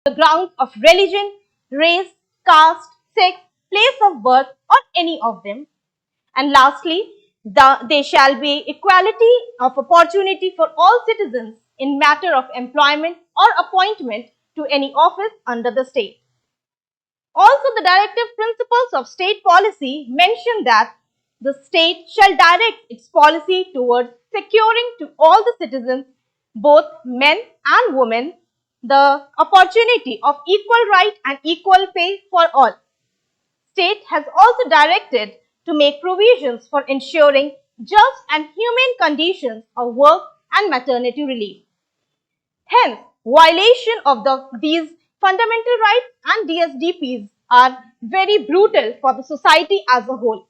the grounds of religion, race, caste, sex, place of birth, or any of them. And lastly, there shall be equality of opportunity for all citizens in matter of employment or appointment to any office under the state. Also, the directive principles of state policy mention that the state shall direct its policy towards securing to all the citizens, both men and women, the opportunity of equal right and equal pay for all. State has also directed to make provisions for ensuring just and humane conditions of work and maternity relief. Hence, violation of these fundamental rights and DSDPs are very brutal for the society as a whole.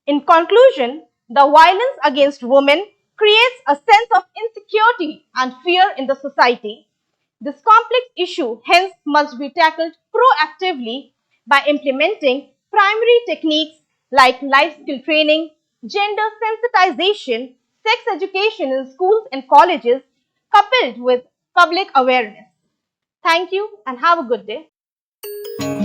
In conclusion, the violence against women creates a sense of insecurity and fear in the society. This complex issue hence must be tackled proactively by implementing primary techniques like life skill training, gender sensitization, sex education in schools and colleges, coupled with public awareness. Thank you and have a good day.